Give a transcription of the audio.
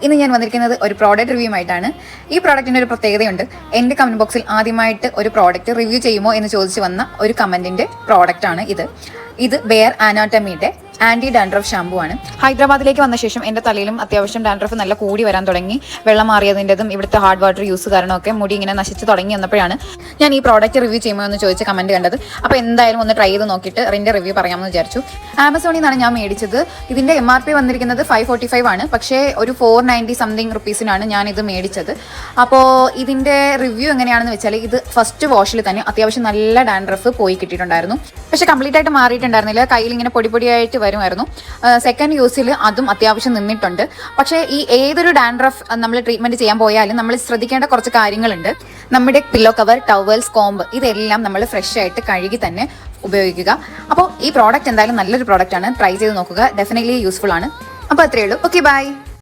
ഇന്ന് ഞാൻ വന്നിരിക്കുന്നത് ഒരു പ്രോഡക്റ്റ് റിവ്യൂ ആയിട്ടാണ്. ഈ പ്രോഡക്റ്റിൻ്റെ ഒരു പ്രത്യേകതയുണ്ട്. എൻ്റെ കമൻറ്റ് ബോക്സിൽ ആദ്യമായിട്ട് ഒരു പ്രോഡക്റ്റ് റിവ്യൂ ചെയ്യുമോ എന്ന് ചോദിച്ച് വന്ന ഒരു കമൻറ്റിൻ്റെ പ്രോഡക്റ്റാണ് ഇത് ബെയർ അനാട്ടമിയുടെ ആൻറ്റി ഡാൻഡ്രഫ് ഷാമ്പു ആണ്. ഹൈദരാബാദിലേക്ക് വന്ന ശേഷം എൻ്റെ തലയിലും അത്യാവശ്യം ഡാൻഡ്രഫ് നല്ല കൂടി വരാൻ തുടങ്ങി. വെള്ളം മാറിയതിൻ്റെതും ഇവിടുത്തെ ഹാർഡ് വാട്ടർ യൂസ് കാരണമൊക്കെ മുടി ഇങ്ങനെ നശിച്ച് തുടങ്ങി വന്നപ്പോഴാണ് ഞാൻ ഈ പ്രോഡക്റ്റ് റിവ്യൂ ചെയ്യുമോ എന്ന് ചോദിച്ച കമൻറ്റ് കണ്ടത്. അപ്പോൾ എന്തായാലും ഒന്ന് ട്രൈ ചെയ്ത് നോക്കിയിട്ട് ഇതിൻ്റെ റിവ്യൂ പറയാമെന്ന് വിചാരിച്ചു. ആമസോണിൽ നിന്നാണ് ഞാൻ മേടിച്ചത്. ഇതിൻ്റെ MRP വന്നിരിക്കുന്നത് 545 ആണ്. പക്ഷേ ഒരു 490 സംതിങ് റുപ്പീസിനാണ് ഞാനിത് മേടിച്ചത്. അപ്പോൾ ഇതിൻ്റെ റിവ്യൂ എങ്ങനെയാണെന്ന് വെച്ചാൽ ഇത് ഫസ്റ്റ് വാഷിൽ തന്നെ അത്യാവശ്യം നല്ല ഡാൻഡ്രഫ് പോയി കിട്ടിയിട്ടുണ്ടായിരുന്നു. പക്ഷേ കംപ്ലീറ്റ് ആയിട്ട് മാറിയിട്ടുണ്ടായിരുന്നില്ല. കയ്യിൽ ഇങ്ങനെ പൊടിയായിട്ട് വരുമായിരുന്നു. സെക്കൻഡ് യൂസിൽ അതും അത്യാവശ്യം നിന്നിട്ടുണ്ട്. പക്ഷേ ഈ ഏതൊരു ഡാൻഡ്രഫ് നമ്മൾ ട്രീറ്റ്മെന്റ് ചെയ്യാൻ പോയാലും നമ്മൾ ശ്രദ്ധിക്കേണ്ട കുറച്ച് കാര്യങ്ങളുണ്ട്. നമ്മുടെ പില്ലോ കവർ, ടവൽസ്, കോംബ് ഇതെല്ലാം നമ്മൾ ഫ്രഷ് ആയിട്ട് കഴുകി തന്നെ ഉപയോഗിക്കുക. അപ്പോൾ ഈ പ്രോഡക്റ്റ് എന്തായാലും നല്ലൊരു പ്രോഡക്റ്റ് ആണ്. ട്രൈ ചെയ്ത് നോക്കുക. ഡെഫിനറ്റ്ലി യൂസ്ഫുൾ ആണ്. അപ്പോൾ അത്രയേ ഉള്ളൂ. Okay, by.